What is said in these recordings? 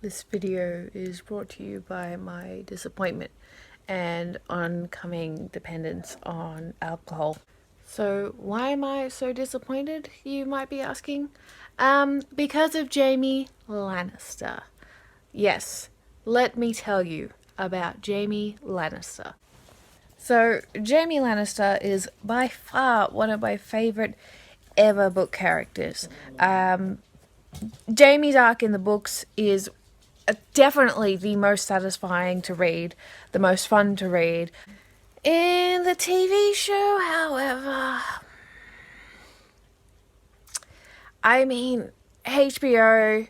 This video is brought to you by my disappointment and oncoming dependence on alcohol. So why am I so disappointed, you might be asking? Because of Jaime Lannister. Yes, let me tell you about Jaime Lannister. So, Jaime Lannister is by far one of my favourite ever book characters. Jaime's arc in the books is definitely the most satisfying to read, the most fun to read. In the TV show, however, HBO,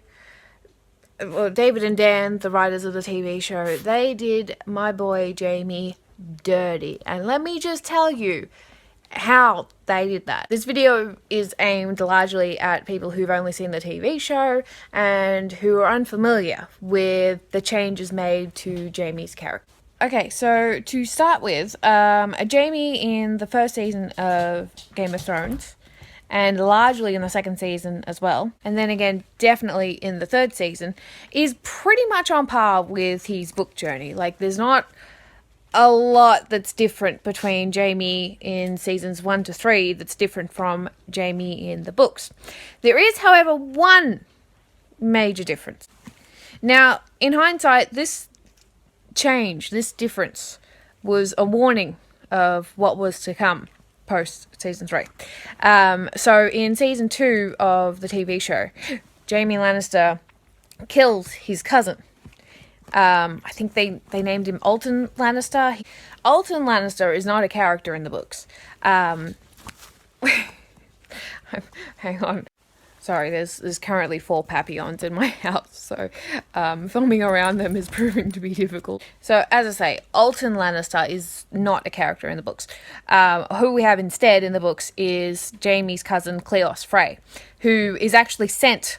well, David and Dan, the writers of the TV show, they did my boy Jaime dirty. And let me just tell you how they did that. This video is aimed largely at people who've only seen the TV show and who are unfamiliar with the changes made to Jaime's character. Okay, so to start with, Jaime in the first season of Game of Thrones, and largely in the second season as well, and then again definitely in the third season, is pretty much on par with his book journey. Like, there's not a lot that's different between Jaime in seasons 1 to 3 that's different from Jaime in the books. There is, however, one major difference. Now, in hindsight, this change, this difference, was a warning of what was to come post season 3. So in season 2 of the TV show, Jaime Lannister kills his cousin. I think they named him Alton Lannister. Alton Lannister is not a character in the books. Hang on. Sorry, there's currently 4 papillons in my house, so filming around them is proving to be difficult. So, as I say, Alton Lannister is not a character in the books. Who we have instead in the books is Jaime's cousin, Cleos Frey, who is actually sent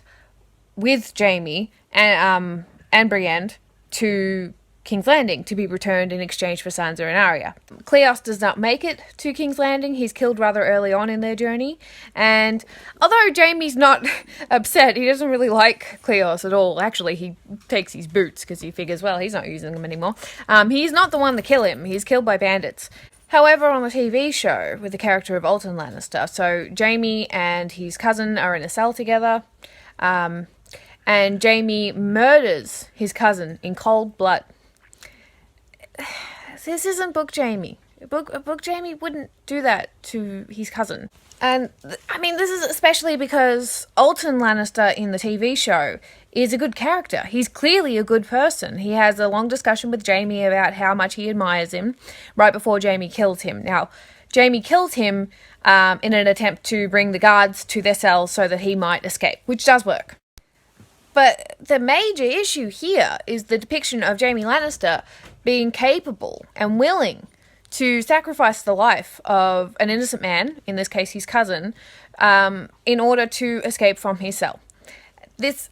with Jaime and Brienne to King's Landing to be returned in exchange for Sansa and Arya. Cleos does not make it to King's Landing. He's killed rather early on in their journey, and although Jaime's not upset, he doesn't really like Cleos at all. Actually, he takes his boots because he figures, well, he's not using them anymore. He's not the one to kill him. He's killed by bandits. However, on the TV show, with the character of Alton Lannister, so Jaime and his cousin are in a cell together, and Jaime murders his cousin in cold blood. This isn't book Jaime. Book Jaime wouldn't do that to his cousin. And, this is especially because Alton Lannister in the TV show is a good character. He's clearly a good person. He has a long discussion with Jaime about how much he admires him right before Jaime kills him. Now, Jaime kills him in an attempt to bring the guards to their cells so that he might escape, which does work. But the major issue here is the depiction of Jaime Lannister being capable and willing to sacrifice the life of an innocent man, in this case his cousin, in order to escape from his cell. It's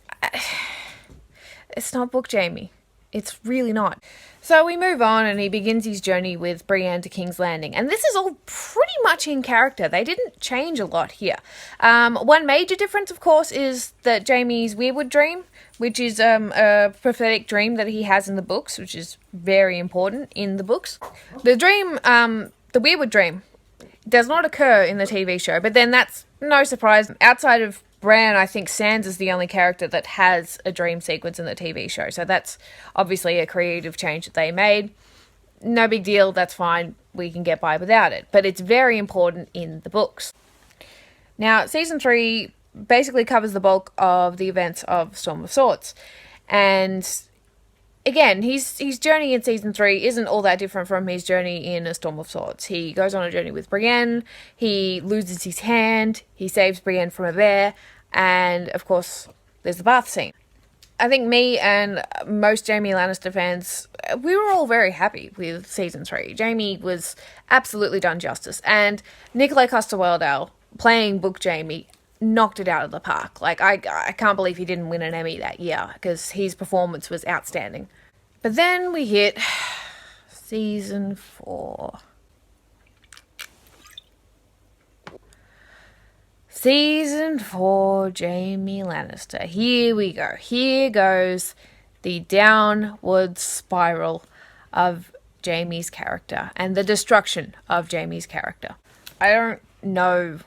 not book Jaime. It's really not. So we move on and he begins his journey with Brienne to King's Landing. And this is all pretty much in character. They didn't change a lot here. One major difference, of course, is that Jaime's Weirwood dream, which is a prophetic dream that he has in the books, which is very important in the books. The dream, the Weirwood dream, does not occur in the TV show, but then that's no surprise. Outside of Bran, I think Sansa's the only character that has a dream sequence in the TV show. So that's obviously a creative change that they made. No big deal, that's fine. We can get by without it. But it's very important in the books. Now, Season 3 basically covers the bulk of the events of Storm of Swords. And again, his journey in Season 3 isn't all that different from his journey in A Storm of Swords. He goes on a journey with Brienne, he loses his hand, he saves Brienne from a bear, and of course, there's the bath scene. I think me and most Jaime Lannister fans, we were all very happy with Season 3. Jaime was absolutely done justice, and Nikolai Coster-Waldau, playing book Jaime, knocked it out of the park. Like, I can't believe he didn't win an Emmy that year, because his performance was outstanding. But then we hit Season 4. Season 4, Jaime Lannister. Here we go. Here goes the downward spiral of Jaime's character and the destruction of Jaime's character. I don't know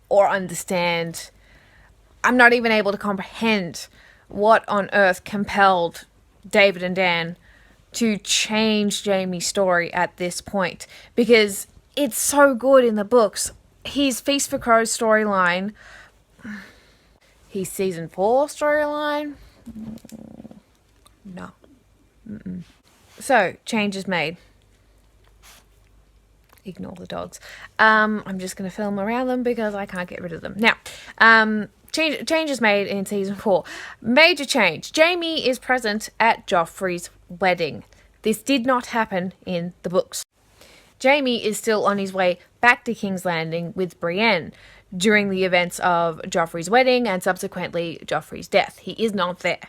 or understand. I'm not even able to comprehend what on earth compelled David and Dan to change Jaime's story at this point, because it's so good in the books. His Feast for Crows storyline, his season 4 storyline, no. So, changes made. Ignore the dogs. I'm just going to film around them because I can't get rid of them. Now, changes made in season 4. Major change. Jaime is present at Joffrey's wedding. This did not happen in the books. Jaime is still on his way back to King's Landing with Brienne during the events of Joffrey's wedding and subsequently Joffrey's death. He is not there.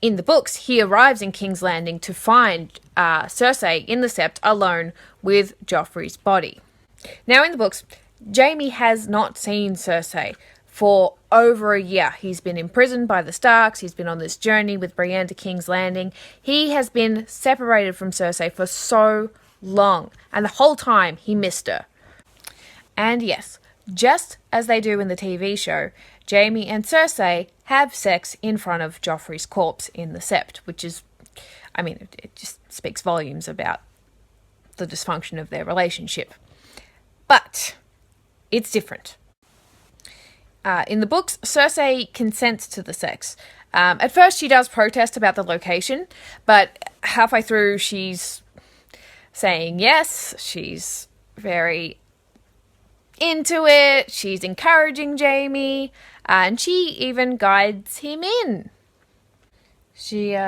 In the books, he arrives in King's Landing to find Cersei in the Sept alone with Joffrey's body. Now in the books, Jaime has not seen Cersei for over a year. He's been imprisoned by the Starks. He's been on this journey with Brienne to King's Landing. He has been separated from Cersei for so long, and the whole time he missed her. And yes, just as they do in the TV show, Jaime and Cersei have sex in front of Joffrey's corpse in the Sept, which is, I mean, it just speaks volumes about the dysfunction of their relationship. But it's different. In the books, Cersei consents to the sex. At first, she does protest about the location, but halfway through, she's saying yes. She's very into it. She's encouraging Jaime, and she even guides him in. She,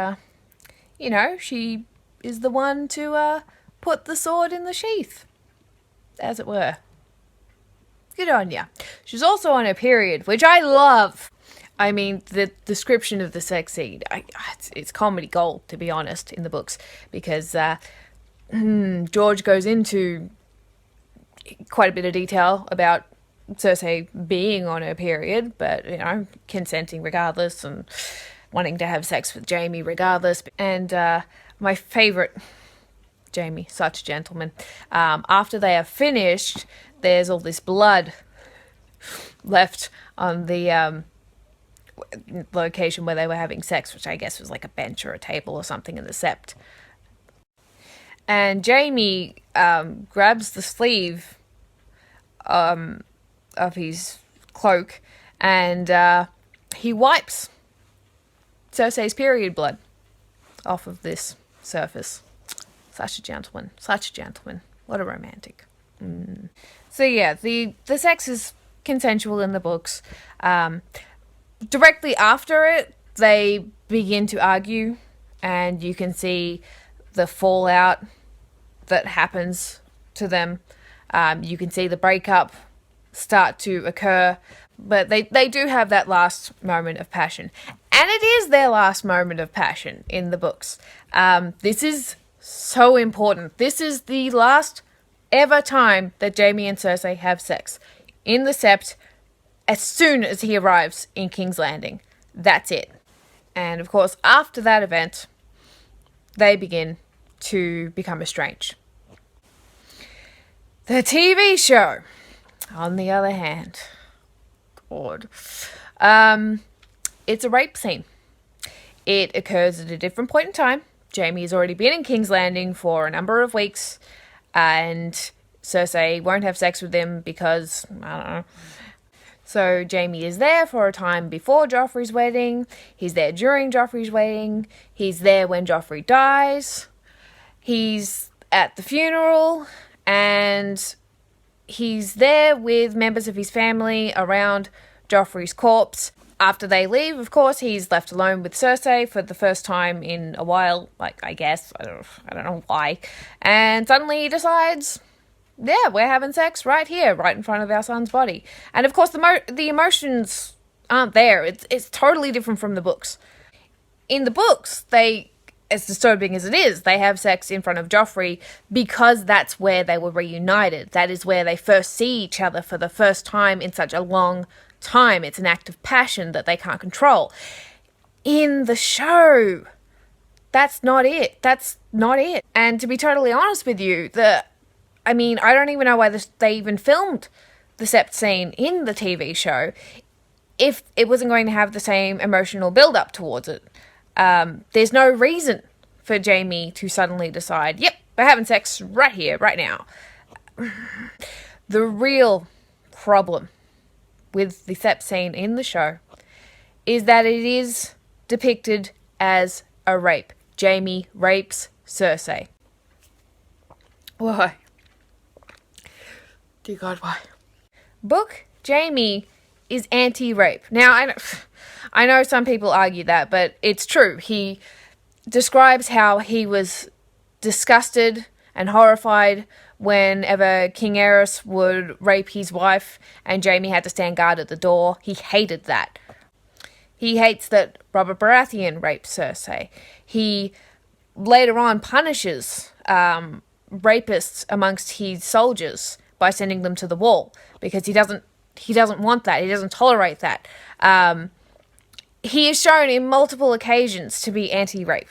she is the one to put the sword in the sheath, as it were. Good on ya. She's also on her period, which I love. I mean, the description of the sex scene, it's comedy gold, to be honest, in the books, because George goes into quite a bit of detail about Cersei being on her period, but, consenting regardless and wanting to have sex with Jaime regardless. And my favourite, Jaime, such a gentleman, after they are finished, there's all this blood left on the location where they were having sex, which I guess was like a bench or a table or something in the Sept. And Jaime grabs the sleeve of his cloak and he wipes Cersei's period blood off of this surface. Such a gentleman. Such a gentleman. What a romantic. So yeah, the sex is consensual in the books. Directly after it, they begin to argue, and you can see the fallout that happens to them. You can see the breakup start to occur, but they do have that last moment of passion. And it is their last moment of passion in the books. This is so important. This is the last ever time that Jaime and Cersei have sex in the Sept as soon as he arrives in King's Landing. That's it. And of course, after that event, they begin to become estranged. The TV show, on the other hand, God, it's a rape scene. It occurs at a different point in time. Jaime has already been in King's Landing for a number of weeks, and Cersei won't have sex with him because, I don't know. So Jaime is there for a time before Joffrey's wedding. He's there during Joffrey's wedding. He's there when Joffrey dies. He's at the funeral, and he's there with members of his family around Joffrey's corpse. After they leave, of course, he's left alone with Cersei for the first time in a while, I guess. I don't know why. And suddenly he decides, yeah, we're having sex right here, right in front of our son's body. And of course, the emotions aren't there. It's totally different from the books. In the books, they as disturbing as it is, they have sex in front of Joffrey because that's where they were reunited. That is where they first see each other for the first time in such a long time. It's an act of passion that they can't control. In the show, that's not it. That's not it. And to be totally honest with you, I don't even know why they even filmed the sept scene in the TV show if it wasn't going to have the same emotional build-up towards it. There's no reason for Jaime to suddenly decide, yep, we're having sex right here, right now. The real problem with the sept scene in the show is that it is depicted as a rape. Jaime rapes Cersei. Why? Dear God, why? Book Jaime is anti-rape. Now, I know some people argue that, but it's true. He describes how he was disgusted and horrified whenever King Aerys would rape his wife and Jaime had to stand guard at the door. He hated that. He hates that Robert Baratheon raped Cersei. He later on punishes rapists amongst his soldiers by sending them to the wall because he doesn't want that. He doesn't tolerate that. He is shown in multiple occasions to be anti-rape.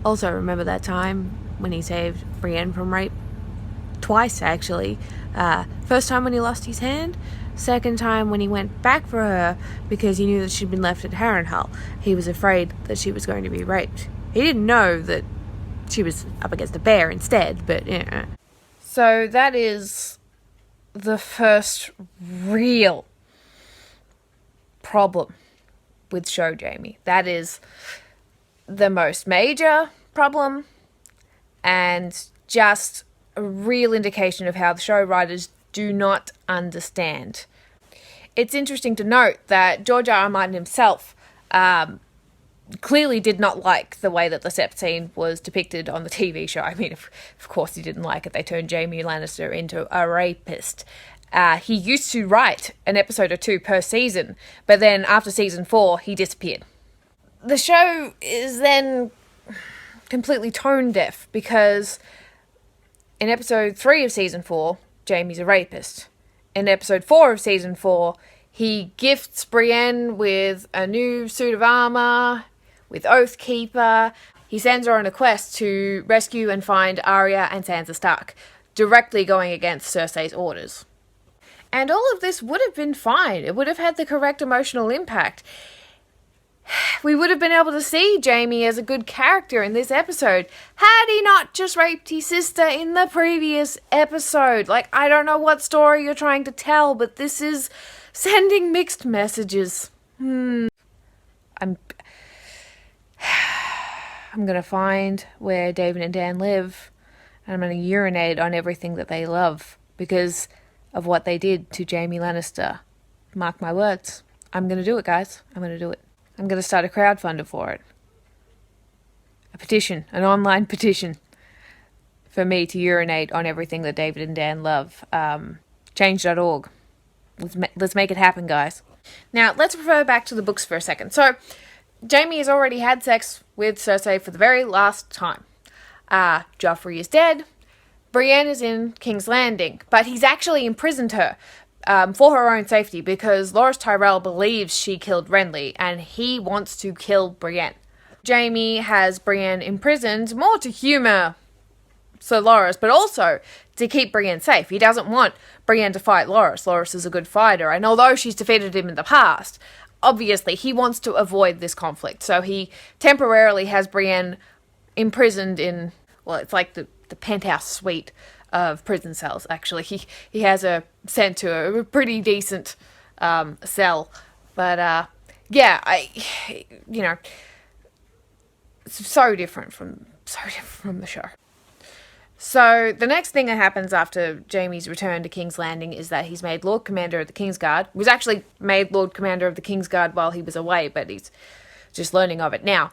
Also, remember that time when he saved Brienne from rape? Twice, actually. First time when he lost his hand. Second time when he went back for her because he knew that she'd been left at Harrenhal. He was afraid that she was going to be raped. He didn't know that she was up against a bear instead, but yeah. So that is the first real problem with show Jaime. That is the most major problem and just a real indication of how the show writers do not understand. It's interesting to note that George R. R. Martin himself clearly did not like the way that the sept scene was depicted on the TV show. I mean, of course he didn't like it. They turned Jaime Lannister into a rapist. He used to write an episode or two per season, but then after season 4, he disappeared. The show is then completely tone deaf because in episode 3 of season 4, Jaime's a rapist. In episode 4 of season 4, he gifts Brienne with a new suit of armor, with Oathkeeper. He sends her on a quest to rescue and find Arya and Sansa Stark, directly going against Cersei's orders. And all of this would have been fine. It would have had the correct emotional impact. We would have been able to see Jaime as a good character in this episode had he not just raped his sister in the previous episode. Like, I don't know what story you're trying to tell, but this is sending mixed messages. I'm gonna find where David and Dan live, and I'm gonna urinate on everything that they love because of what they did to Jaime Lannister. Mark my words. I'm gonna do it, guys. I'm gonna do it. I'm gonna start a crowdfunder for it. A petition, an online petition for me to urinate on everything that David and Dan love. Change.org. Let's make it happen, guys. Now, let's refer back to the books for a second. So, Jaime has already had sex with Cersei for the very last time. Joffrey is dead. Brienne is in King's Landing, but he's actually imprisoned her for her own safety because Loras Tyrell believes she killed Renly and he wants to kill Brienne. Jaime has Brienne imprisoned more to humour Sir Loras, but also to keep Brienne safe. He doesn't want Brienne to fight Loras. Loras is a good fighter, and although she's defeated him in the past, obviously he wants to avoid this conflict. So he temporarily has Brienne imprisoned in, well, it's like the penthouse suite of prison cells, actually. He has her sent to a pretty decent cell. But, it's so different from the show. So the next thing that happens after Jaime's return to King's Landing is that he's made Lord Commander of the Kingsguard. He was actually made Lord Commander of the Kingsguard while he was away, but he's just learning of it now.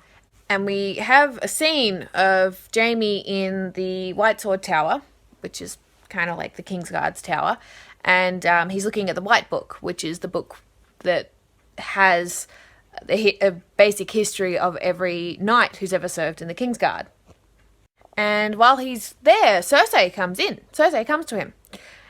And we have a scene of Jaime in the White Sword Tower, which is kind of like the Kingsguard's tower, and he's looking at the White Book, which is the book that has a basic history of every knight who's ever served in the Kingsguard. And while he's there, Cersei comes to him.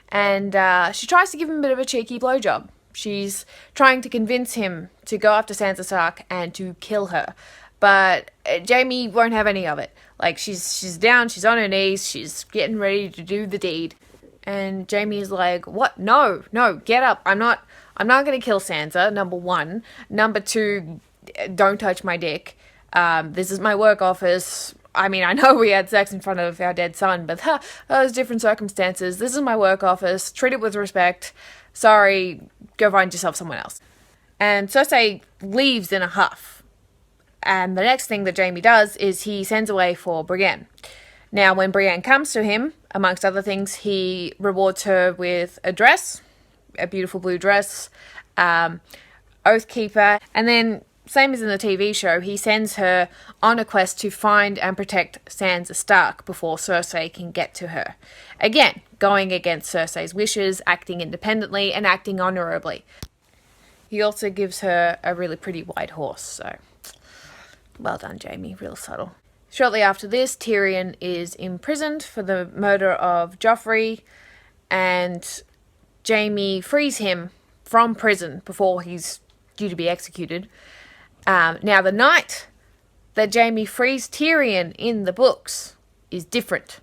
And she tries to give him a bit of a cheeky blowjob. She's trying to convince him to go after Sansa Stark and to kill her. But Jaime won't have any of it. Like, she's down, she's on her knees, she's getting ready to do the deed. And Jaime is like, what? No, get up. I'm not going to kill Sansa, number one. Number two, don't touch my dick. This is my work office. I mean, I know we had sex in front of our dead son, but those different circumstances. This is my work office. Treat it with respect. Sorry, go find yourself someone else. And Cersei leaves in a huff. And the next thing that Jaime does is he sends away for Brienne. Now, when Brienne comes to him, amongst other things, he rewards her with a dress, a beautiful blue dress, Oathkeeper, and then, same as in the TV show, he sends her on a quest to find and protect Sansa Stark before Cersei can get to her. Again, going against Cersei's wishes, acting independently, and acting honourably. He also gives her a really pretty white horse, so well done, Jaime, real subtle. Shortly after this, Tyrion is imprisoned for the murder of Joffrey, and Jaime frees him from prison before he's due to be executed. Now, the night that Jaime frees Tyrion in the books is different.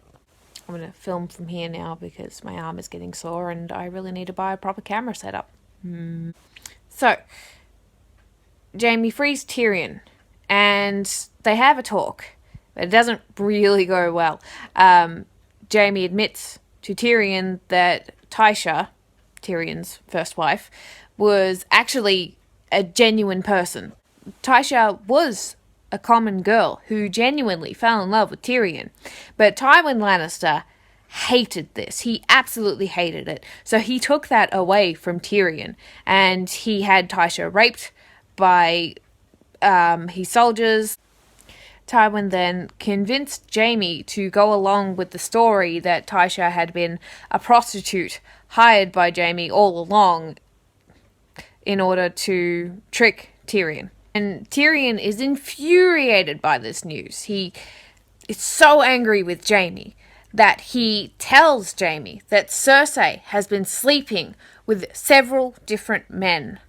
I'm going to film from here now because my arm is getting sore and I really need to buy a proper camera setup. So, Jaime frees Tyrion and they have a talk, but it doesn't really go well. Jaime admits to Tyrion that Tysha, Tyrion's first wife, was actually a genuine person. Tysha was a common girl who genuinely fell in love with Tyrion. But Tywin Lannister hated this. He absolutely hated it. So he took that away from Tyrion. And he had Tysha raped by his soldiers. Tywin then convinced Jaime to go along with the story that Tysha had been a prostitute hired by Jaime all along in order to trick Tyrion. And Tyrion is infuriated by this news. He is so angry with Jaime that he tells Jaime that Cersei has been sleeping with several different men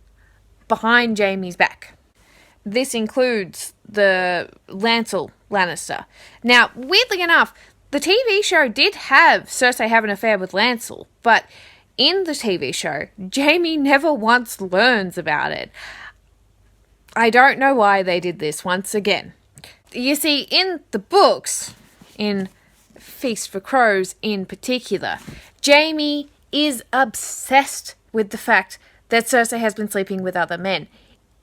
behind Jaime's back. This includes the Lancel Lannister. Now, weirdly enough, the TV show did have Cersei have an affair with Lancel, but in the TV show, Jaime never once learns about it. I don't know why they did this once again. You see, in the books, in Feast for Crows in particular, Jaime is obsessed with the fact that Cersei has been sleeping with other men.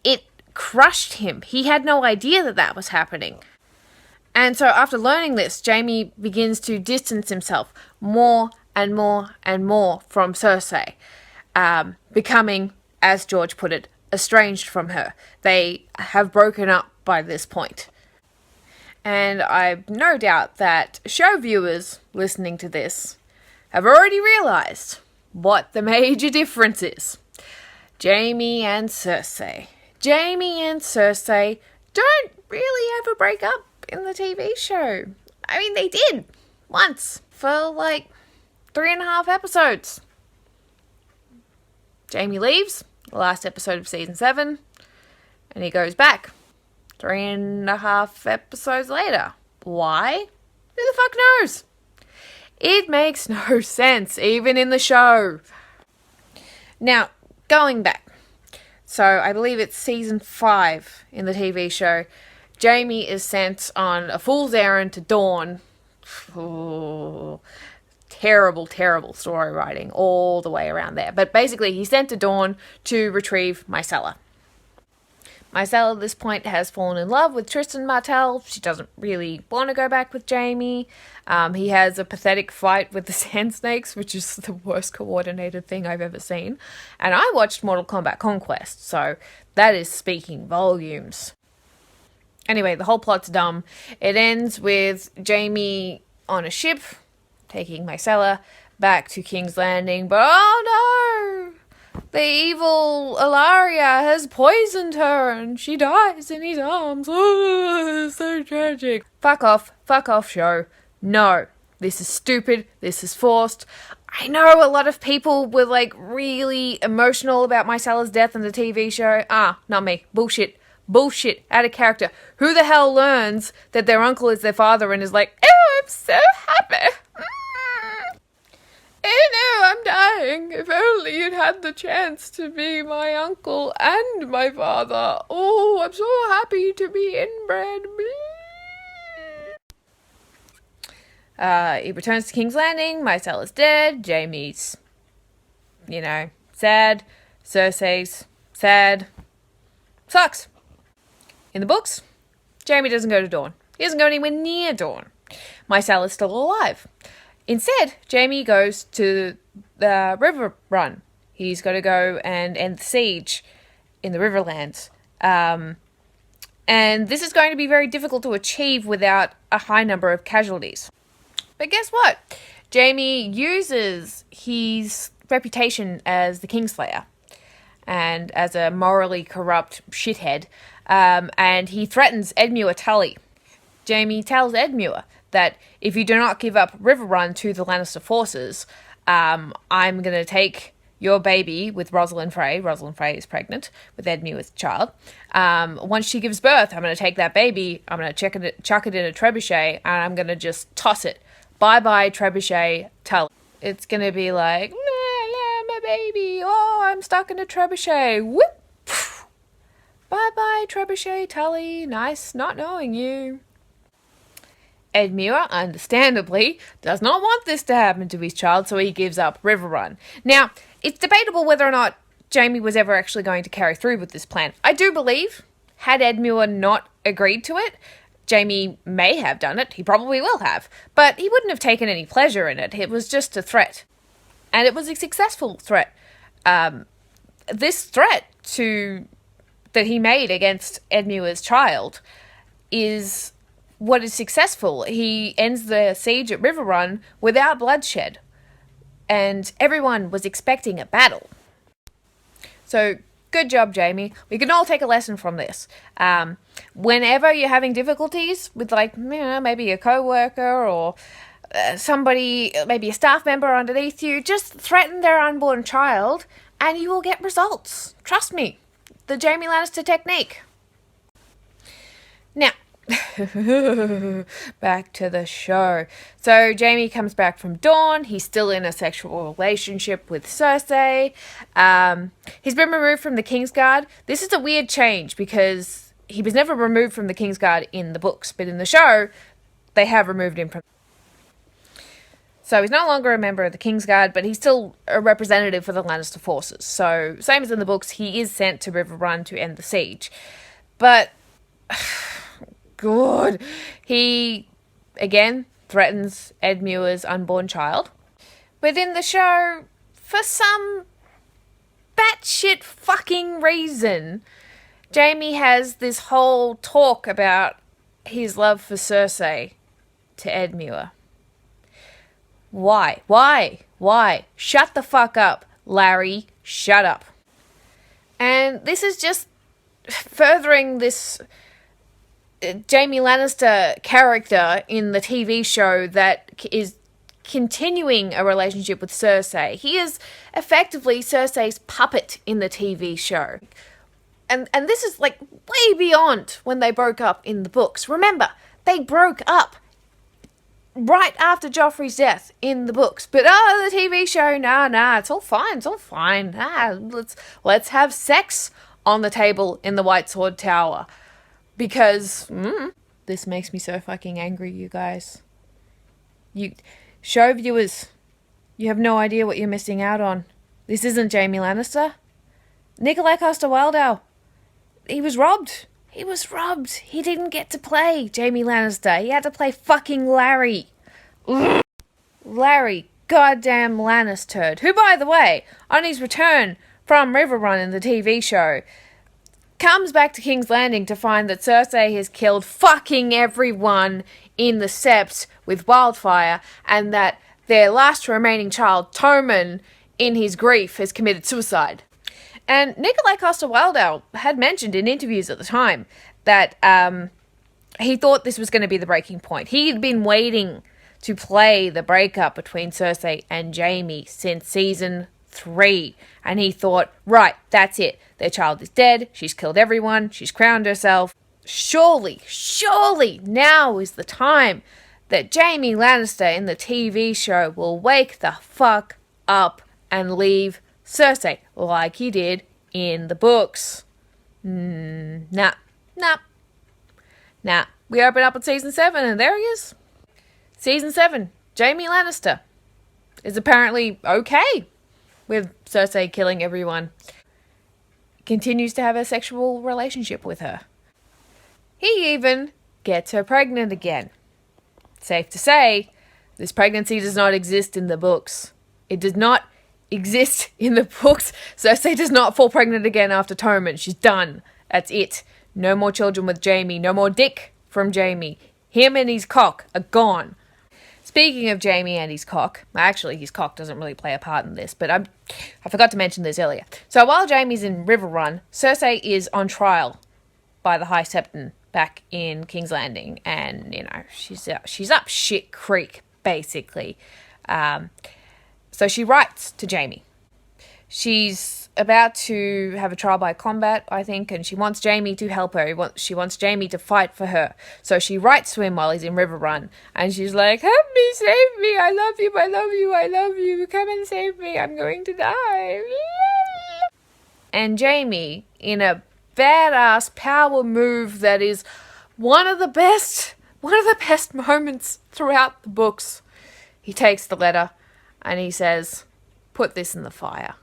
It crushed him. He had no idea that that was happening. And so after learning this, Jaime begins to distance himself more and more and more from Cersei, becoming, as George put it, estranged from her. They have broken up by this point. And I've no doubt that show viewers listening to this have already realised what the major difference is. Jaime and Cersei. Jaime and Cersei don't really ever break up in the TV show. I mean, they did once for like 3.5 episodes. Jaime leaves, the last episode of season 7, and he goes back 3.5 episodes later. Why? Who the fuck knows? It makes no sense, even in the show. Now, going back. So, I believe it's season 5 in the TV show. Jaime is sent on a fool's errand to Dorne. Oh, terrible, terrible story writing all the way around there. But basically, he's sent to Dorne to retrieve Myrcella. Myrcella at this point has fallen in love with Tristan Martell. She doesn't really want to go back with Jaime. He has a pathetic fight with the Sand Snakes, which is the worst coordinated thing I've ever seen. And I watched Mortal Kombat Conquest, so that is speaking volumes. Anyway, the whole plot's dumb. It ends with Jaime on a ship, taking Myrcella back to King's Landing. But oh no! The evil Ilaria has poisoned her and she dies in his arms. Oh, so tragic. Fuck off, show. No, this is stupid, this is forced. I know a lot of people were like really emotional about Mycella's death in the TV show. Not me. Bullshit. Out of character. Who the hell learns that their uncle is their father and is like, oh, I'm so happy. Oh no, I'm dying. If only you'd had the chance to be my uncle and my father. Oh, I'm so happy to be inbred. He returns to King's Landing. Mycella's dead. Jaime's, sad. Cersei's sad. Sucks. In the books, Jaime doesn't go to Dawn. He doesn't go anywhere near Dawn. Mycella's still alive. Instead, Jaime goes to the River Run. He's got to go and end the siege in the Riverlands. And this is going to be very difficult to achieve without a high number of casualties. But guess what? Jaime uses his reputation as the Kingslayer and as a morally corrupt shithead, and he threatens Edmure Tully. Jaime tells Edmure that if you do not give up Riverrun to the Lannister forces, I'm going to take your baby with Rosalind Frey. Rosalind Frey is pregnant with Edmure's child. Once she gives birth, I'm going to take that baby, I'm going to chuck it in a trebuchet, and I'm going to just toss it. Bye-bye, trebuchet Tully. It's going to be like, my baby, oh, I'm stuck in a trebuchet. Whoop! Bye-bye, trebuchet Tully. Nice not knowing you. Edmure, understandably, does not want this to happen to his child, so he gives up Riverrun. Now, it's debatable whether or not Jaime was ever actually going to carry through with this plan. I do believe, had Edmure not agreed to it, Jaime may have done it. He probably will have. But he wouldn't have taken any pleasure in it. It was just a threat. And it was a successful threat. This threat that he made against Edmure's child is what is successful. He ends the siege at Riverrun without bloodshed. And everyone was expecting a battle. So, good job, Jaime. We can all take a lesson from this. Whenever you're having difficulties with, maybe a co-worker or somebody, maybe a staff member underneath you, just threaten their unborn child and you will get results. Trust me. The Jaime Lannister technique. Now, back to the show. So Jaime comes back from Dawn. He's still in a sexual relationship with Cersei. He's been removed from the Kingsguard. This is a weird change because he was never removed from the Kingsguard in the books, but in the show, they have removed him from. So he's no longer a member of the Kingsguard, but he's still a representative for the Lannister forces. So same as in the books, he is sent to Riverrun to end the siege. But good. He, again, threatens Edmure's unborn child. But in the show, for some batshit fucking reason, Jaime has this whole talk about his love for Cersei to Edmure. Why? Shut the fuck up, Larry. Shut up. And this is just furthering this Jaime Lannister character in the TV show that is continuing a relationship with Cersei. He is effectively Cersei's puppet in the TV show. And this is like way beyond when they broke up in the books. Remember, they broke up right after Joffrey's death in the books. But the TV show, nah, it's all fine. Let's have sex on the table in the White Sword Tower. Because, this makes me so fucking angry, you guys. You show viewers, you have no idea what you're missing out on. This isn't Jaime Lannister. Nikolai Coster-Waldau. He was robbed. He didn't get to play Jaime Lannister. He had to play fucking Larry. Larry goddamn Lannister, who, by the way, on his return from Riverrun in the TV show, comes back to King's Landing to find that Cersei has killed fucking everyone in the Sept with wildfire, and that their last remaining child, Tommen, in his grief, has committed suicide. And Nikolai Coster-Waldau had mentioned in interviews at the time that he thought this was going to be the breaking point. He'd been waiting to play the breakup between Cersei and Jaime since season 3. And he thought, right, that's it. Their child is dead. She's killed everyone. She's crowned herself. Surely now is the time that Jaime Lannister in the TV show will wake the fuck up and leave Cersei like he did in the books. Nah. We open up at season 7 and there he is. Season 7, Jaime Lannister is apparently okay with Cersei killing everyone. Continues to have a sexual relationship with her. He even gets her pregnant again. Safe to say, this pregnancy does not exist in the books. It does not exist in the books. Cersei does not fall pregnant again after Tommen. She's done. That's it. No more children with Jaime. No more dick from Jaime. Him and his cock are gone. Speaking of Jaime and his cock, actually his cock doesn't really play a part in this, but I forgot to mention this earlier. So while Jaime's in Riverrun, Cersei is on trial by the High Septon back in King's Landing, and she's up shit creek basically. So she writes to Jaime. She's about to have a trial by combat, I think, and she wants Jaime to help her. She wants Jaime to fight for her. So she writes to him while he's in Riverrun, and she's like, help me, save me, I love you, I love you, I love you, come and save me, I'm going to die. And Jaime, in a badass power move that is one of the best moments throughout the books, he takes the letter and he says, put this in the fire.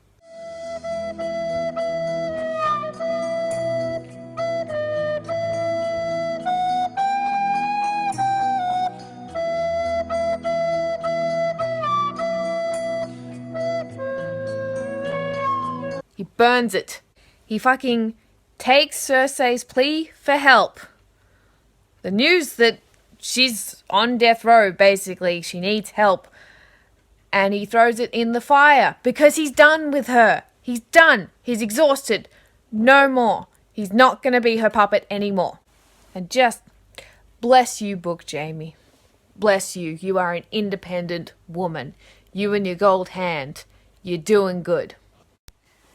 He burns it. He fucking takes Cersei's plea for help. The news that she's on death row, basically, she needs help. And he throws it in the fire because he's done with her. He's done. He's exhausted. No more. He's not going to be her puppet anymore. And just bless you, book Jaime. Bless you. You are an independent woman. You and your gold hand. You're doing good.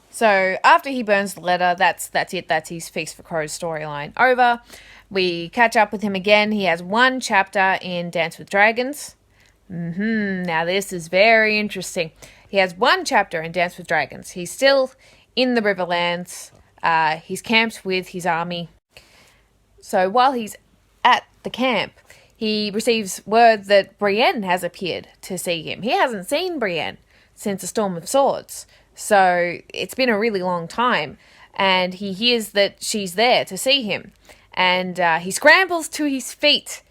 So after he burns the letter, that's it. That's his Feast for Crows storyline over. We catch up with him again. He has one chapter in Dance with Dragons. Now this is very interesting. He has one chapter in Dance with Dragons. He's still in the Riverlands. He's camped with his army. So while he's at the camp, he receives word that Brienne has appeared to see him. He hasn't seen Brienne since A Storm of Swords. So it's been a really long time. And he hears that she's there to see him. And he scrambles to his feet.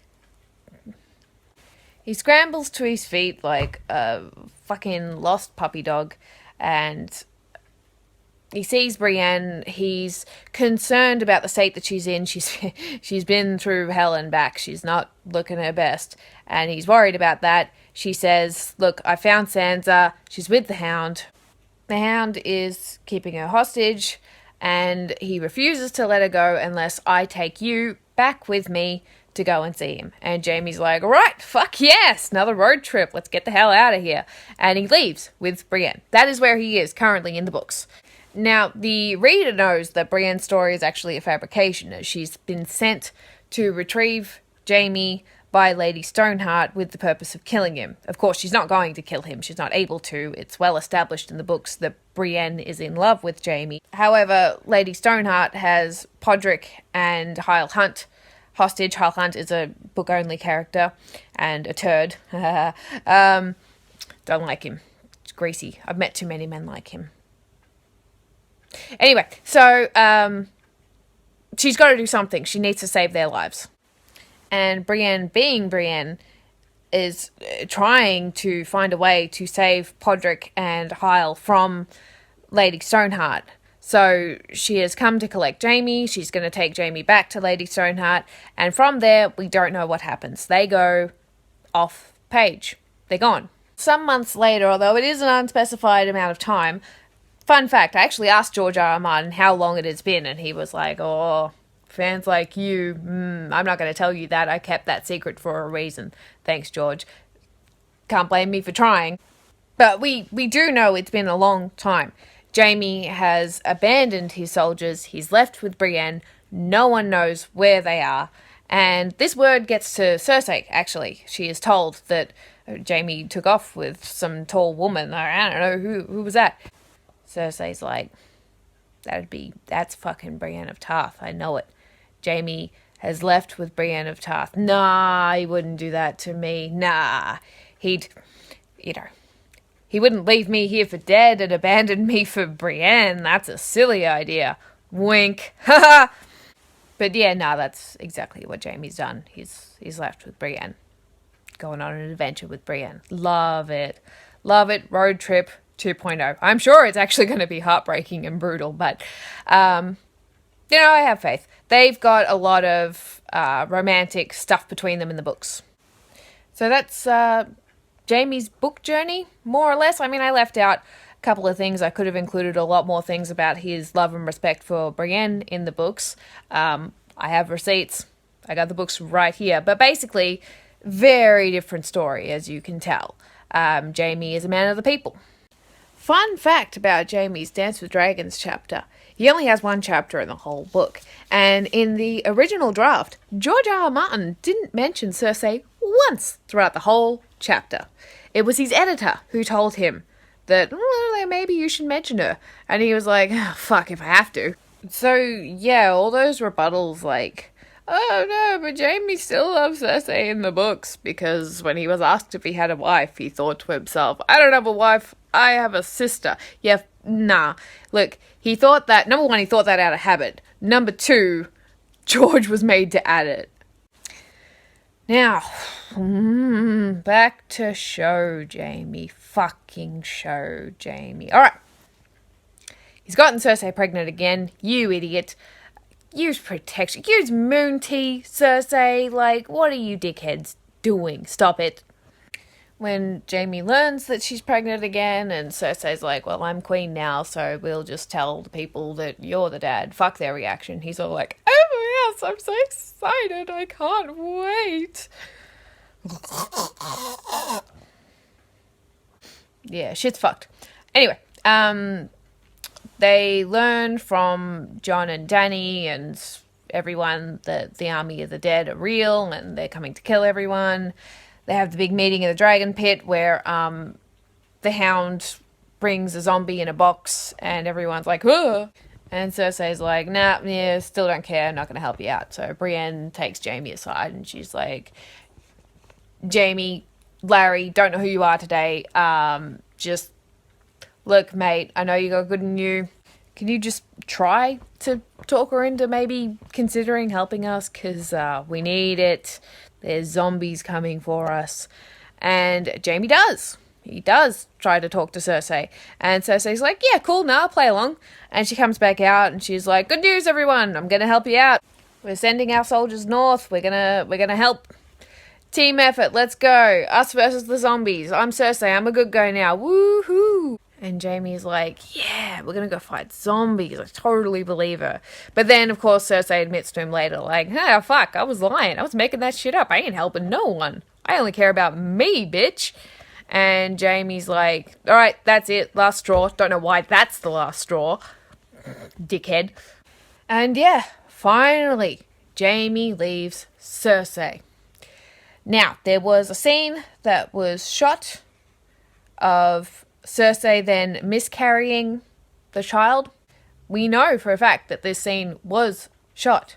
He scrambles to his feet like a fucking lost puppy dog. And he sees Brienne. He's concerned about the state that she's in. She's been through hell and back. She's not looking her best. And he's worried about that. She says, look, I found Sansa. She's with the Hound. The Hound is keeping her hostage. And he refuses to let her go unless I take you back with me to go and see him. And Jaime's like, all right, fuck yes, another road trip. Let's get the hell out of here. And he leaves with Brienne. That is where he is currently in the books. Now, the reader knows that Brienne's story is actually a fabrication, as she's been sent to retrieve Jaime by Lady Stoneheart with the purpose of killing him. Of course, she's not going to kill him. She's not able to. It's well established in the books that Brienne is in love with Jaime. However, Lady Stoneheart has Podrick and Hyle Hunt hostage. Hyle Hunt is a book-only character and a turd. Don't like him. It's greasy. I've met too many men like him. Anyway, so she's got to do something. She needs to save their lives. And Brienne, being Brienne, is trying to find a way to save Podrick and Hyle from Lady Stoneheart. So she has come to collect Jaime. She's going to take Jaime back to Lady Stoneheart. And from there, we don't know what happens. They go off page. They're gone. Some months later, although it is an unspecified amount of time, Fun fact, I actually asked George R. R. Martin how long it has been, and he was like, oh, fans like you, I'm not going to tell you that. I kept that secret for a reason. Thanks, George. Can't blame me for trying. But we do know it's been a long time. Jaime has abandoned his soldiers. He's left with Brienne. No one knows where they are. And this word gets to Cersei, actually. She is told that Jaime took off with some tall woman. I don't know, who was that? Cersei's like, that's fucking Brienne of Tarth. I know it. Jaime has left with Brienne of Tarth. Nah, he wouldn't do that to me. Nah, he wouldn't leave me here for dead and abandon me for Brienne. That's a silly idea. Wink. Haha. But yeah, nah, that's exactly what Jaime's done. He's left with Brienne. Going on an adventure with Brienne. Love it. Love it. Road trip 2.0. I'm sure it's actually going to be heartbreaking and brutal, but, I have faith. They've got a lot of romantic stuff between them in the books. So that's Jaime's book journey, more or less. I mean, I left out a couple of things. I could have included a lot more things about his love and respect for Brienne in the books. I have receipts. I got the books right here. But basically, very different story, as you can tell. Jaime is a man of the people. Fun fact about Jaime's Dance with Dragons chapter. He only has one chapter in the whole book. And in the original draft, George R. R. Martin didn't mention Cersei once throughout the whole chapter. It was his editor who told him that, well, maybe you should mention her. And he was like, oh, fuck if I have to. So, yeah, all those rebuttals like, oh no, but Jaime still loves Cersei in the books, because when he was asked if he had a wife, he thought to himself, I don't have a wife, I have a sister. Yeah, nah. Look, he thought that, number one, he thought that out of habit. Number two, George was made to add it. Now, back to show Jaime. Fucking show Jaime. Alright. He's gotten Cersei pregnant again. You idiot. Use protection. Use moon tea, Cersei. Like, what are you dickheads doing? Stop it. When Jaime learns that she's pregnant again, and Cersei's like, well, I'm queen now, so we'll just tell the people that you're the dad. Fuck their reaction. He's all like, oh yes, I'm so excited. I can't wait. Yeah, shit's fucked. Anyway, they learn from Jon and Dany and everyone that the army of the dead are real and they're coming to kill everyone. They have the big meeting in the dragon pit where the Hound brings a zombie in a box and everyone's like, ugh. And Cersei's like, nah, yeah, still don't care, not going to help you out. So Brienne takes Jaime aside and she's like, Jaime, Larry, don't know who you are today. Just, look, mate, I know you got good in you. Can you just try to talk her into maybe considering helping us? Because we need it. There's zombies coming for us. And Jaime does. He does try to talk to Cersei. And Cersei's like, yeah, cool, I'll play along. And she comes back out and she's like, good news, everyone. I'm going to help you out. We're sending our soldiers north. We're gonna help. Team effort, let's go. Us versus the zombies. I'm Cersei. I'm a good guy now. Woohoo. And Jaime's like, yeah, we're going to go fight zombies. I totally believe her. But then, of course, Cersei admits to him later, like, hey, fuck, I was lying. I was making that shit up. I ain't helping no one. I only care about me, bitch. And Jaime's like, all right, that's it. Last straw. Don't know why that's the last straw. Dickhead. And yeah, finally, Jaime leaves Cersei. Now, there was a scene that was shot of Cersei then miscarrying the child. We know for a fact that this scene was shot.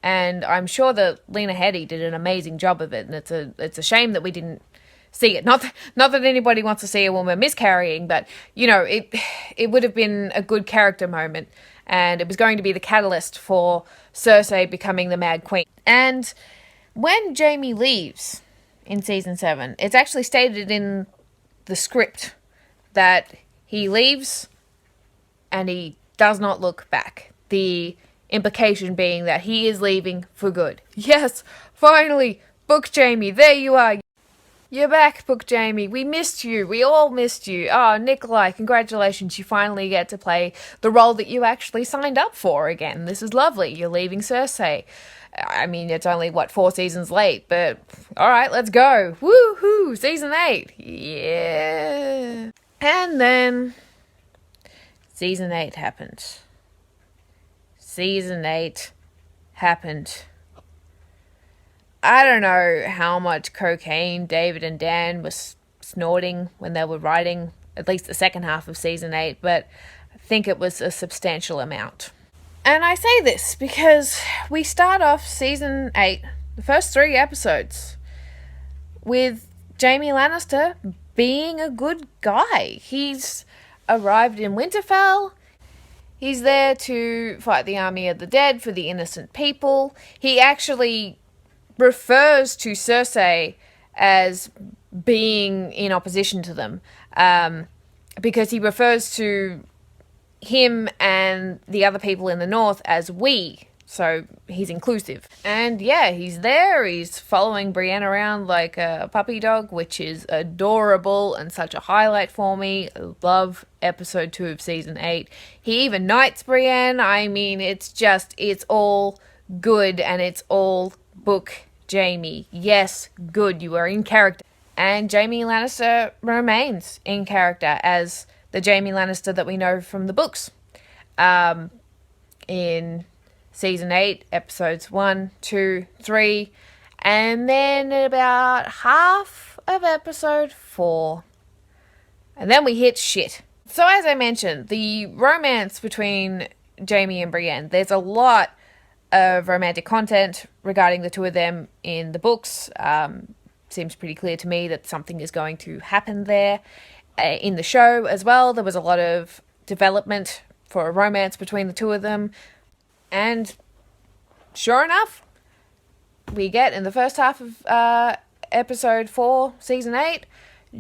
And I'm sure that Lena Headey did an amazing job of it. And it's a shame that we didn't see it. Not that anybody wants to see a woman miscarrying, but, it would have been a good character moment. And it was going to be the catalyst for Cersei becoming the Mad Queen. And when Jaime leaves in Season 7, it's actually stated in the script that he leaves and he does not look back. The implication being that he is leaving for good. Yes, finally, book Jaime, there you are. You're back, Book Jaime. We missed you. We all missed you. Oh, Nikolai, congratulations. You finally get to play the role that you actually signed up for again. This is lovely. You're leaving Cersei. I mean, it's only, 4 seasons late, but alright, let's go. Woohoo! Season 8. Yeah. And then Season 8 happened. Season 8 happened. I don't know how much cocaine David and Dan was snorting when they were writing at least the second half of Season 8, but I think it was a substantial amount. And I say this because we start off Season 8, the first 3 episodes, with Jaime Lannister being a good guy. He's arrived in Winterfell. He's there to fight the army of the dead for the innocent people. He actually refers to Cersei as being in opposition to them, because he refers to him and the other people in the north as we, so he's inclusive. And yeah, he's there, he's following Brienne around like a puppy dog, which is adorable and such a highlight for me. I love episode 2 of Season 8. He even knights Brienne. I mean, it's all good, and it's all Book Jaime. Yes, good, you are in character. And Jaime Lannister remains in character as the Jaime Lannister that we know from the books. In Season 8, episodes 1, 2, 3, and then about half of episode 4. And then we hit shit. So as I mentioned, the romance between Jaime and Brienne, there's a lot of romantic content regarding the two of them in the books. Seems pretty clear to me that something is going to happen there. In the show as well, there was a lot of development for a romance between the two of them. And sure enough, we get in the first half of episode 4, Season 8,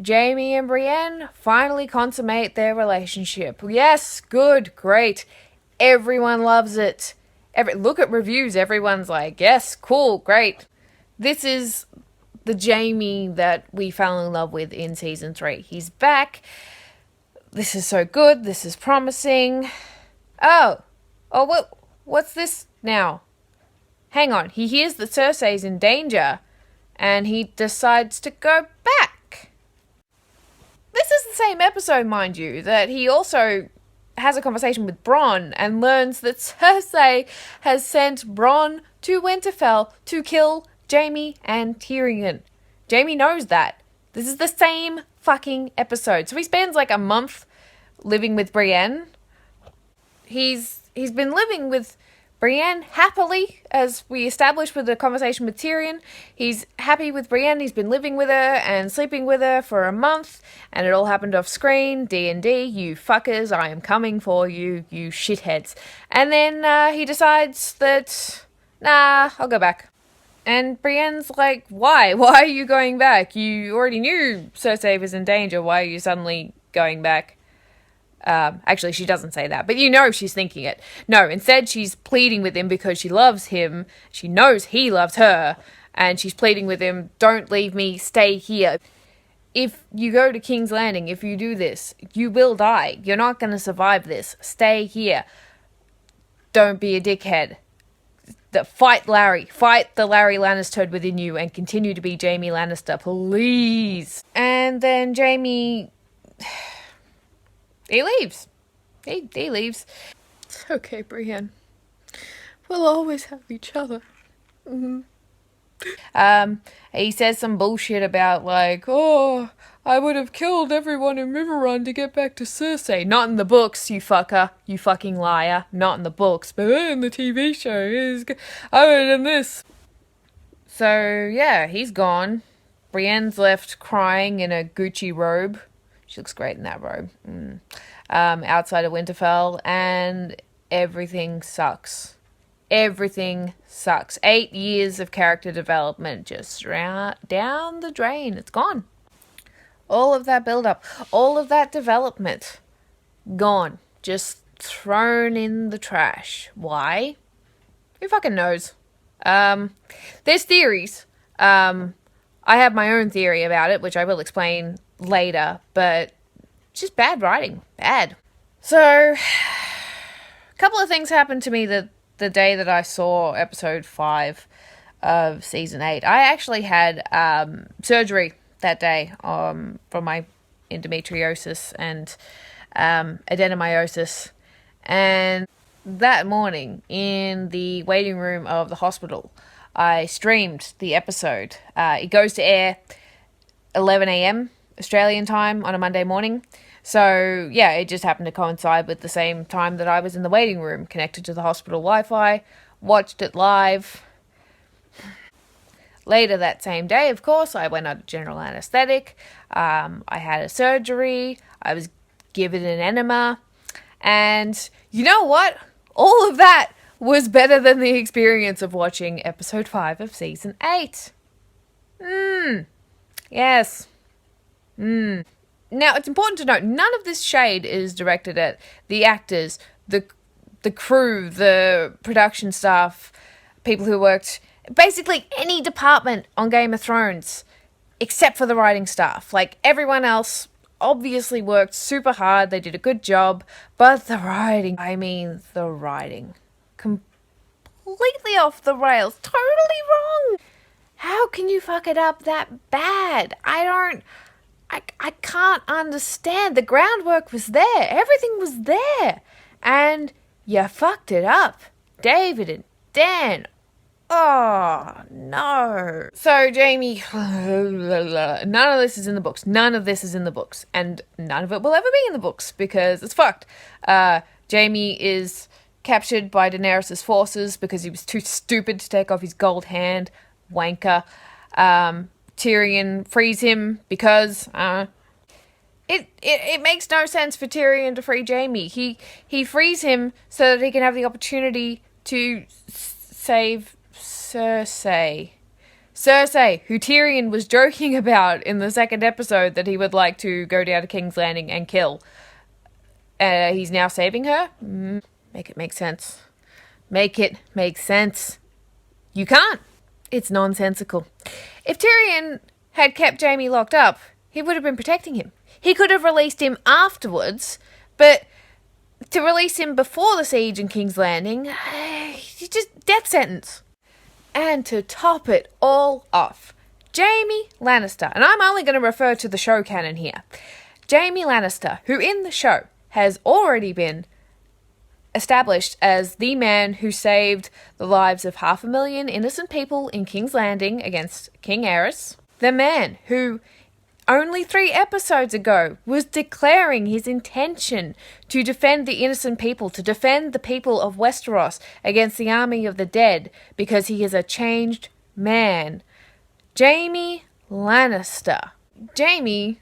Jaime and Brienne finally consummate their relationship. Yes, good, great. Everyone loves it. Look at reviews, everyone's like, yes, cool, great. This is the Jaime that we fell in love with in Season 3. He's back. This is so good. This is promising. Oh, what's this now? Hang on. He hears that Cersei's in danger, and he decides to go back. This is the same episode, mind you, that he also has a conversation with Bronn and learns that Cersei has sent Bronn to Winterfell to kill Jaime and Tyrion. Jaime knows that. This is the same fucking episode. So he spends like a month living with Brienne. He's been living with Brienne happily, as we established with the conversation with Tyrion. He's happy with Brienne. He's been living with her and sleeping with her for a month, and it all happened off screen. D&D, you fuckers, I am coming for you, you shitheads. And then he decides that, nah, I'll go back. And Brienne's like, why? Why are you going back? You already knew Cersei was in danger. Why are you suddenly going back? Actually, she doesn't say that, but you know she's thinking it. No, instead she's pleading with him because she loves him. She knows he loves her, and she's pleading with him, don't leave me, stay here. If you go to King's Landing, if you do this, you will die. You're not going to survive this. Stay here. Don't be a dickhead. Fight Larry. Fight the Larry Lannister within you and continue to be Jaime Lannister, please. And then Jaime... he leaves. He leaves. It's okay, Brienne. We'll always have each other. Mm-hmm. He says some bullshit about like, oh, I would have killed everyone in Riverrun to get back to Cersei. Not in the books, you fucker. You fucking liar. Not in the books, but in the TV show. I would have done this. So, yeah, he's gone. Brienne's left crying in a Gucci robe. She looks great in that robe. Outside of Winterfell, and everything sucks. Everything sucks. 8 years of character development just down the drain. It's gone. All of that build-up, all of that development, gone. Just thrown in the trash. Why? Who fucking knows? There's theories I have my own theory about it, which I will explain later, but just bad writing. Bad. So, a couple of things happened to me the day that I saw episode 5 of season 8. I actually had surgery that day for my endometriosis and adenomyosis. And that morning, in the waiting room of the hospital, I streamed the episode. It goes to air 11 a.m. Australian time on a Monday morning. So, yeah, it just happened to coincide with the same time that I was in the waiting room, connected to the hospital Wi-Fi, watched it live. Later that same day, of course, I went under general anesthetic. I had a surgery. I was given an enema. And you know what? All of that was better than the experience of watching episode 5 of season 8. Yes. Now, it's important to note, none of this shade is directed at the actors, the crew, the production staff, people who worked, basically any department on Game of Thrones, except for the writing staff. Like, everyone else obviously worked super hard, they did a good job, but the writing, completely off the rails, totally wrong. How can you fuck it up that bad? I can't understand. The groundwork was there. Everything was there. And you fucked it up. David and Dan. Oh, no. So, Jaime, none of this is in the books. None of this is in the books. And none of it will ever be in the books because it's fucked. Jaime is captured by Daenerys' forces because he was too stupid to take off his gold hand. Wanker. Tyrion frees him because it makes no sense for Tyrion to free Jaime. He frees him so that he can have the opportunity to save Cersei, who Tyrion was joking about in the second episode that he would like to go down to King's Landing and kill. He's now saving her? Make it make sense. Make it make sense. You can't. It's nonsensical. If Tyrion had kept Jaime locked up, he would have been protecting him. He could have released him afterwards, but to release him before the siege in King's Landing, just death sentence. And to top it all off, Jaime Lannister, and I'm only going to refer to the show canon here, Jaime Lannister, who in the show has already been established as the man who saved the lives of 500,000 innocent people in King's Landing against King Aerys. The man who only 3 episodes ago was declaring his intention to defend the innocent people, to defend the people of Westeros against the army of the dead, because he is a changed man. Jaime Lannister. Jaime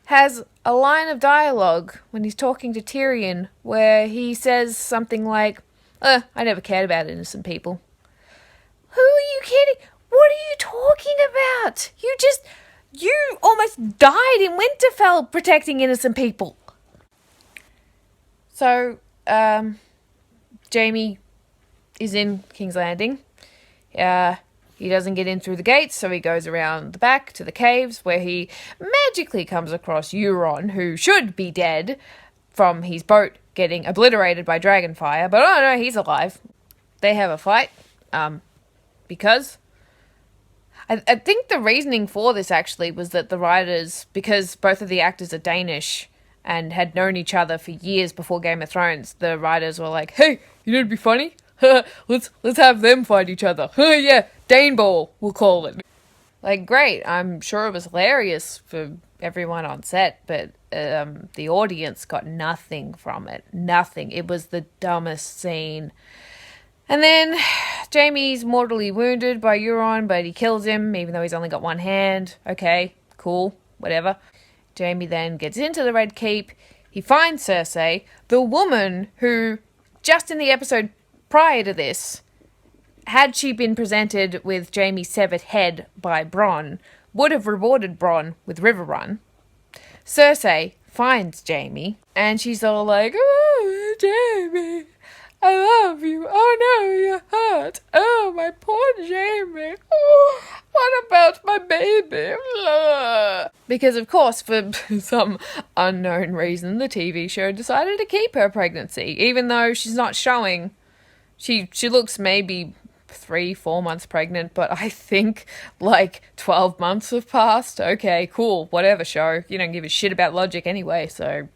has a line of dialogue when he's talking to Tyrion where he says something like, I never cared about innocent people. Who are you kidding? What are you talking about? You almost died in Winterfell protecting innocent people. So, Jaime is in King's Landing. He doesn't get in through the gates, so he goes around the back to the caves where he magically comes across Euron, who should be dead from his boat getting obliterated by dragonfire. But oh no, he's alive. They have a fight. Because I think the reasoning for this actually was that the writers, because both of the actors are Danish and had known each other for years before Game of Thrones, the writers were like, hey, you know what'd be funny? let's have them fight each other. Yeah, Dane Ball, we'll call it. Like, great, I'm sure it was hilarious for everyone on set, but the audience got nothing from it. Nothing. It was the dumbest scene. And then Jaime's mortally wounded by Euron, but he kills him, even though he's only got one hand. Okay, cool, whatever. Jaime then gets into the Red Keep. He finds Cersei, the woman who, just in the episode prior to this, had she been presented with Jaime's severed head by Bronn, would have rewarded Bronn with Riverrun. Cersei finds Jaime, and she's all like, oh, Jaime, I love you. Oh no, you're hurt. Oh, my poor Jaime. Oh, what about my baby? Because, of course, for some unknown reason, the TV show decided to keep her pregnancy, even though she's not showing. She looks maybe 3-4 months pregnant, but I think like 12 months have passed. Okay, cool, whatever, show. You don't give a shit about logic anyway, so.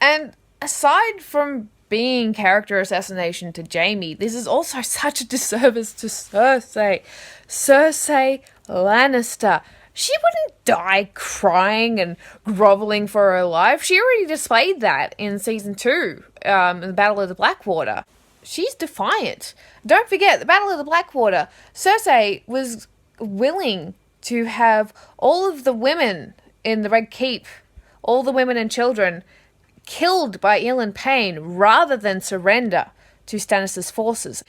And aside from being character assassination to Jaime, this is also such a disservice to Cersei. Cersei Lannister. She wouldn't die crying and groveling for her life. She already displayed that in season 2, in the Battle of the Blackwater. She's defiant. Don't forget, the Battle of the Blackwater, Cersei was willing to have all of the women in the Red Keep, all the women and children, killed by Ilan Payne rather than surrender to Stannis' forces.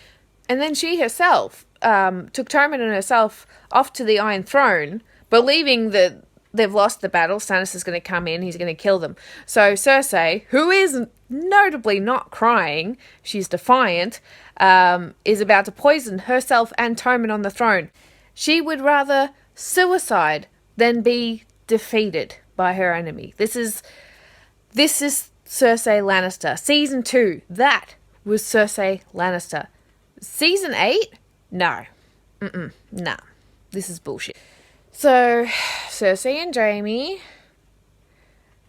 And then she herself took Tommen and herself off to the Iron Throne, believing that they've lost the battle, Stannis is going to come in, he's going to kill them. So Cersei, who is notably not crying, she's defiant, is about to poison herself and Tommen on the throne. She would rather suicide than be defeated by her enemy. This is Cersei Lannister. Season 2, that was Cersei Lannister. Season 8? No. Nah. This is bullshit. So, Cersei and Jaime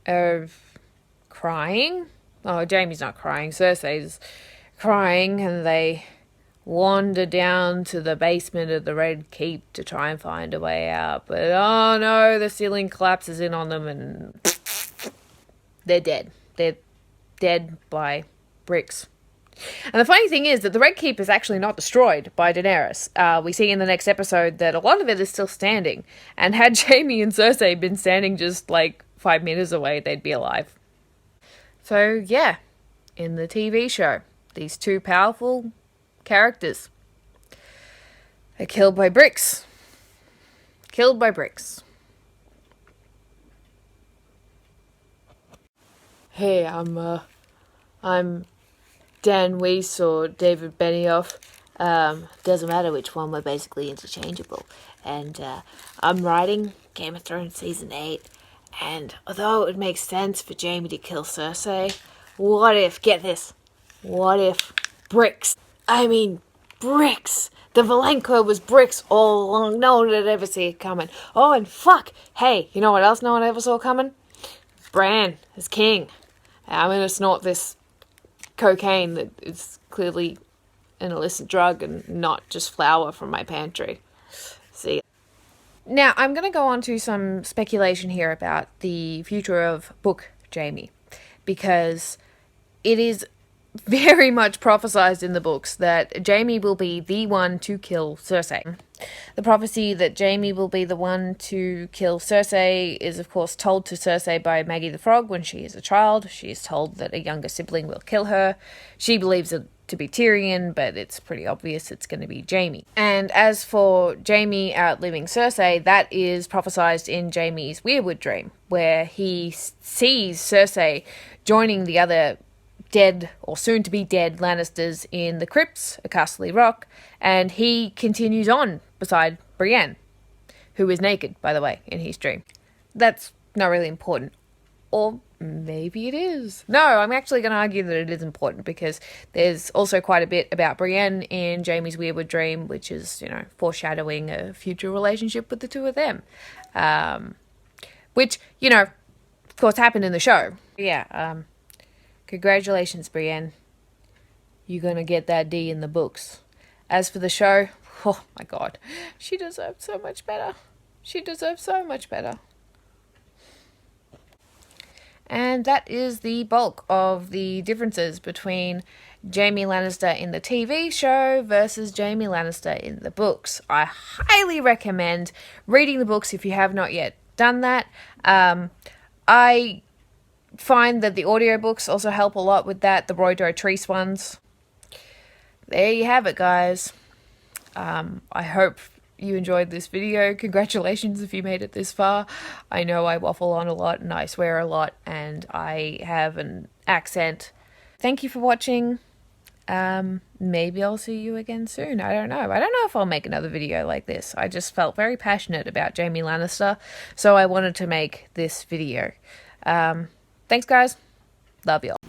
are crying. Oh, Jaime's not crying. Cersei's crying, and they wander down to the basement of the Red Keep to try and find a way out. But, oh no, the ceiling collapses in on them, and they're dead. They're dead by bricks. And the funny thing is that the Red Keep is actually not destroyed by Daenerys. We see in the next episode that a lot of it is still standing. And had Jaime and Cersei been standing just like 5 meters away, they'd be alive. So yeah, in the TV show, these two powerful characters are killed by bricks. Killed by bricks. Hey, I'm Dan Weiss or David Benioff. Doesn't matter which one, we're basically interchangeable. And I'm writing Game of Thrones Season 8, and although it would make sense for Jaime to kill Cersei, what if, get this, what if bricks? I mean, bricks! The Valenco was bricks all along. No one would ever see it coming. Oh, and fuck! Hey, you know what else no one ever saw coming? Bran as king. I'm gonna snort this cocaine that is clearly an illicit drug and not just flour from my pantry. See. Now, I'm going to go on to some speculation here about the future of book Jaime, because it is very much prophesized in the books that Jaime will be the one to kill Cersei. The prophecy that Jaime will be the one to kill Cersei is, of course, told to Cersei by Maggie the Frog when she is a child. She is told that a younger sibling will kill her. She believes it to be Tyrion, but it's pretty obvious it's going to be Jaime. And as for Jaime outliving Cersei, that is prophesized in Jaime's Weirwood dream, where he sees Cersei joining the other dead or soon to be dead Lannisters in the crypts of Castle Rock, and he continues on beside Brienne, who is naked, by the way, in his dream. That's not really important. Or maybe it is. No, I'm actually going to argue that it is important, because there's also quite a bit about Brienne in Jaime's Weirwood dream, which is, foreshadowing a future relationship with the two of them. Which, of course, happened in the show. Yeah, congratulations, Brienne. You're going to get that D in the books. As for the show, oh my god, she deserved so much better. She deserved so much better. And that is the bulk of the differences between Jaime Lannister in the TV show versus Jaime Lannister in the books. I highly recommend reading the books if you have not yet done that. I find that the audiobooks also help a lot with that, the Roy Dotrice ones. There you have it, guys. I hope you enjoyed this video. Congratulations if you made it this far. I know I waffle on a lot and I swear a lot and I have an accent. Thank you for watching. Maybe I'll see you again soon. I don't know. I don't know if I'll make another video like this. I just felt very passionate about Jaime Lannister, so I wanted to make this video. Thanks, guys. Love you all.